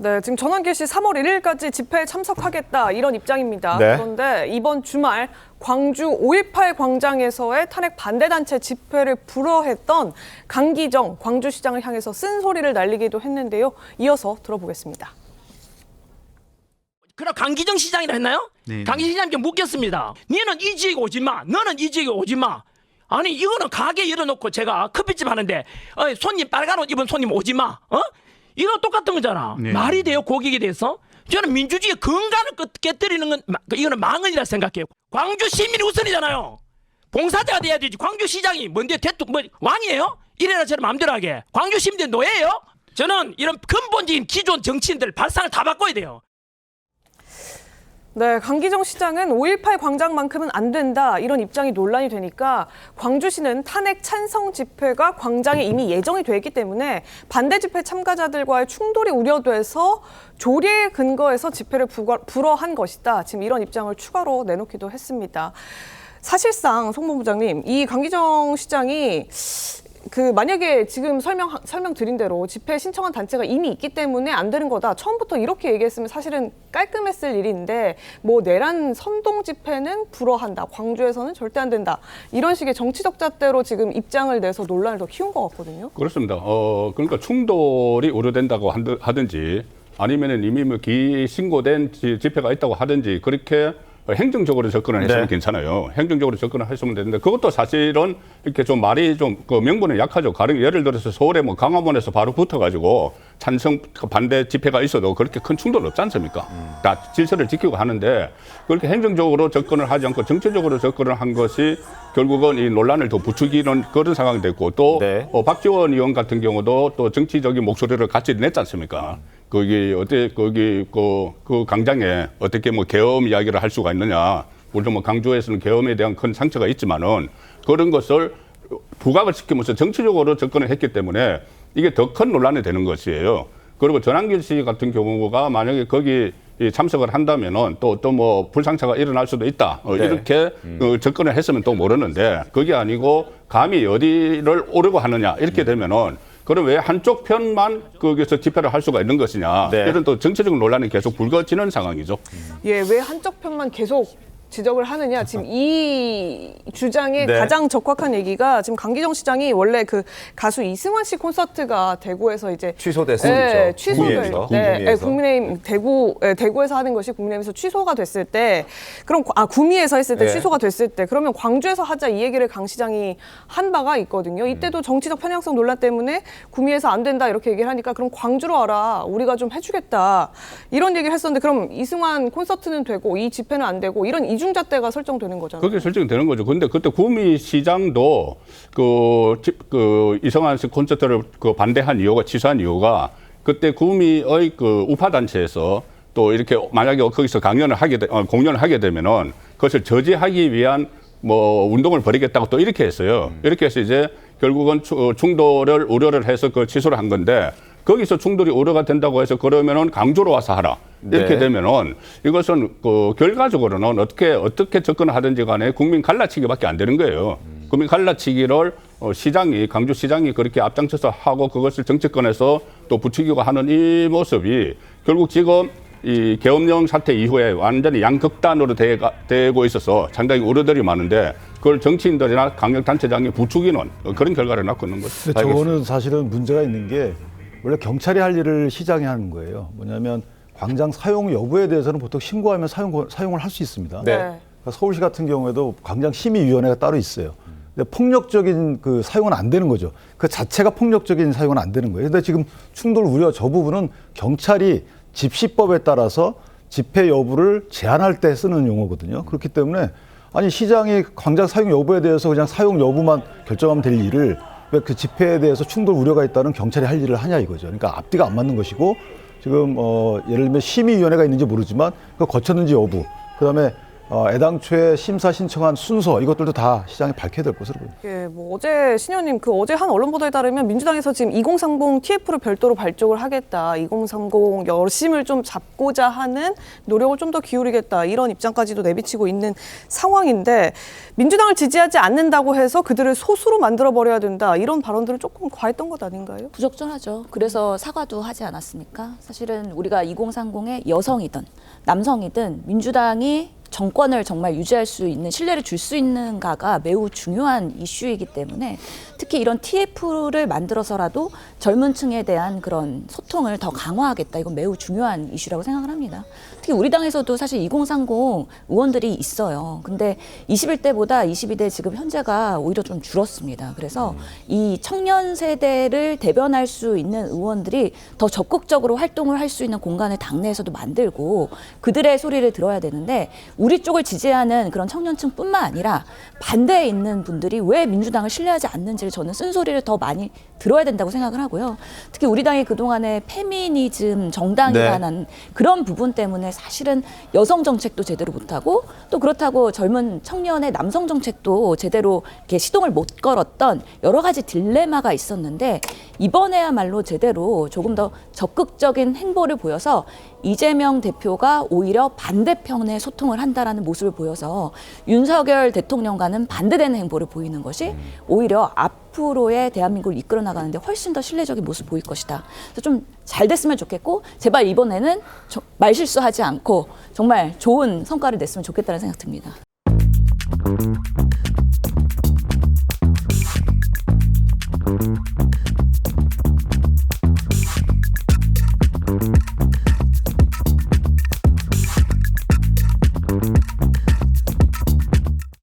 네, 지금 전환길 씨 3월 1일까지 집회에 참석하겠다 이런 입장입니다. 네. 그런데 이번 주말 광주 5.18 광장에서의 탄핵 반대단체 집회를 불허했던 강기정 광주시장을 향해서 쓴소리를 날리기도 했는데요. 이어서 들어보겠습니다. 그럼 강기정 시장이라 했나요? 네. 강기정 시장님께 묻겠습니다. 너는 이 지역에 오지 마. 너는 이 지역에 오지 마. 아니 이거는 가게 열어놓고 제가 커피집 하는데 손님 빨간 옷 입은 손님 오지 마. 이거 똑같은 거잖아. 네. 말이 돼요 고객에 대해서? 저는 민주주의의 근간을 깨뜨리는 건 이거는 망언이라 생각해요. 광주 시민이 우선이잖아요. 봉사자가 돼야 되지. 광주시장이 뭔데 왕이에요? 이래라 저런 마음대로 하게. 광주 시민들 노예예요? 저는 이런 근본적인 기존 정치인들 발상을 다 바꿔야 돼요. 네, 강기정 시장은 5.18 광장만큼은 안 된다 이런 입장이 논란이 되니까 광주시는 탄핵 찬성 집회가 광장에 이미 예정이 돼 있기 때문에 반대 집회 참가자들과의 충돌이 우려돼서 조례에 근거해서 집회를 불허한 것이다. 지금 이런 입장을 추가로 내놓기도 했습니다. 사실상 송 본부장님, 이 강기정 시장이 만약에 지금 설명드린 대로 집회 신청한 단체가 이미 있기 때문에 안 되는 거다. 처음부터 이렇게 얘기했으면 사실은 깔끔했을 일인데 내란 선동 집회는 불허한다. 광주에서는 절대 안 된다. 이런 식의 정치적 잣대로 지금 입장을 내서 논란을 더 키운 것 같거든요. 그렇습니다. 그러니까 충돌이 우려된다고 하든지 아니면은 이미 신고된 집회가 있다고 하든지 그렇게 행정적으로 접근을 했으면 네. 괜찮아요. 행정적으로 접근을 했으면 되는데 그것도 사실은 이렇게 좀 말이 좀 명분은 약하죠. 예를 들어서 서울에 강화문에서 바로 붙어가지고 찬성 반대 집회가 있어도 그렇게 큰 충돌 없지 않습니까? 다 질서를 지키고 하는데 그렇게 행정적으로 접근을 하지 않고 정치적으로 접근을 한 것이 결국은 이 논란을 더 부추기는 그런 상황이 됐고 또 네. 박지원 의원 같은 경우도 또 정치적인 목소리를 같이 냈지 않습니까? 그 광장에 어떻게 계엄 이야기를 할 수가 있느냐. 물론 강주에서는 계엄에 대한 큰 상처가 있지만은 그런 것을 부각을 시키면서 정치적으로 접근을 했기 때문에 이게 더 큰 논란이 되는 것이에요. 그리고 전환길 씨 같은 경우가 만약에 거기 참석을 한다면은 또 불상사가 일어날 수도 있다. 네. 이렇게 접근을 했으면 또 모르는데 그게 아니고 감히 어디를 오려고 하느냐 이렇게 되면은 그럼 왜 한쪽 편만 거기서 집회를 할 수가 있는 것이냐. 네. 이런 또 정치적 논란이 계속 불거지는 상황이죠. 예, 왜 한쪽 편만 계속 지적을 하느냐. 지금 이 주장에 네. 가장 적확한 얘기가 지금 강기정 시장이 원래 가수 이승환 씨 콘서트가 대구에서 이제 취소됐습니다. 네, 취소될 구미에서. 때, 구미에서. 국민의힘 대구에서 하는 것이 국민의힘에서 취소가 됐을 때, 그럼 구미에서 했을 때 네. 취소가 됐을 때, 그러면 광주에서 하자 이 얘기를 강 시장이 한 바가 있거든요. 이때도 정치적 편향성 논란 때문에 구미에서 안 된다 이렇게 얘기를 하니까 그럼 광주로 와라, 우리가 좀 해주겠다 이런 얘기를 했었는데 그럼 이승환 콘서트는 되고 이 집회는 안 되고 이런 이중잣대가 설정되는 거잖아요. 그게 설정이 되는 거죠. 근데 그때 구미시장도 이승환 씨 콘서트를 반대한 이유가 취소한 이유가 그때 구미의 우파단체에서 또 이렇게 만약에 거기서 공연을 하게 되면은 그것을 저지하기 위한 운동을 벌이겠다고 또 이렇게 했어요. 이렇게 해서 이제 결국은 충돌을 우려를 해서 취소를 한 건데 거기서 충돌이 우려가 된다고 해서 그러면은 강주로 와서 하라. 이렇게 네. 되면은 이것은 결과적으로는 어떻게 접근을 하든지 간에 국민 갈라치기밖에 안 되는 거예요. 국민 갈라치기를 강주시장이 그렇게 앞장서서 하고 그것을 정치권에서 또 부추기고 하는 이 모습이 결국 지금 이 계엄령 사태 이후에 완전히 양극단으로 되고 있어서 상당히 우려들이 많은데 그걸 정치인들이나 강력단체장이 부추기는 그런 결과를 낳고 있는 거죠. 근데 저거는 사실은 문제가 있는 게 원래 경찰이 할 일을 시장이 하는 거예요. 뭐냐면 광장 사용 여부에 대해서는 보통 신고하면 사용을 할 수 있습니다. 네. 그러니까 서울시 같은 경우에도 광장 심의위원회가 따로 있어요. 근데 폭력적인 사용은 안 되는 거죠. 그 자체가 폭력적인 사용은 안 되는 거예요. 근데 지금 충돌 우려 저 부분은 경찰이 집시법에 따라서 집회 여부를 제한할 때 쓰는 용어거든요. 그렇기 때문에 아니 시장이 광장 사용 여부에 대해서 그냥 사용 여부만 결정하면 될 일을 왜 그 집회에 대해서 충돌 우려가 있다는 경찰이 할 일을 하냐 이거죠. 그러니까 앞뒤가 안 맞는 것이고 지금 예를 들면 심의위원회가 있는지 모르지만 그거 거쳤는지 여부, 그다음에 애당초에 심사 신청한 순서 이것들도 다 시장에 밝혀야 될 것으로 보입니다. 예, 뭐 어제 신현님 그 어제 한 언론 보도에 따르면 민주당에서 지금 2030 TF를 별도로 발족을 하겠다. 2030 여심을 좀 잡고자 하는 노력을 좀 더 기울이겠다. 이런 입장까지도 내비치고 있는 상황인데 민주당을 지지하지 않는다고 해서 그들을 소수로 만들어 버려야 된다. 이런 발언들은 조금 과했던 것 아닌가요? 부적절하죠. 그래서 사과도 하지 않았습니까? 사실은 우리가 2030의 여성이든 남성이든 민주당이 정권을 정말 유지할 수 있는 신뢰를 줄 수 있는가가 매우 중요한 이슈이기 때문에 특히 이런 TF를 만들어서라도 젊은 층에 대한 그런 소통을 더 강화하겠다. 이건 매우 중요한 이슈라고 생각을 합니다. 특히 우리 당에서도 사실 2030 의원들이 있어요. 근데 21대보다 22대 지금 현재가 오히려 좀 줄었습니다. 그래서 이 청년 세대를 대변할 수 있는 의원들이 더 적극적으로 활동을 할 수 있는 공간을 당내에서도 만들고 그들의 소리를 들어야 되는데 우리 쪽을 지지하는 그런 청년층뿐만 아니라 반대에 있는 분들이 왜 민주당을 신뢰하지 않는지를 저는 쓴소리를 더 많이 들어야 된다고 생각을 하고요. 특히 우리 당이 그동안에 페미니즘 정당이라는 그런 부분 때문에 사실은 여성 정책도 제대로 못하고 또 그렇다고 젊은 청년의 남성 정책도 제대로 이렇게 시동을 못 걸었던 여러 가지 딜레마가 있었는데 이번에야말로 제대로 조금 더 적극적인 행보를 보여서 이재명 대표가 오히려 반대편에 소통을 한다라는 모습을 보여서 윤석열 대통령과는 반대되는 행보를 보이는 것이 오히려 앞으로의 대한민국을 이끌어 나가는데 훨씬 더 신뢰적인 모습을 보일 것이다. 그래서 좀 잘 됐으면 좋겠고 제발 이번에는 말실수하지 않고 정말 좋은 성과를 냈으면 좋겠다는 생각 듭니다.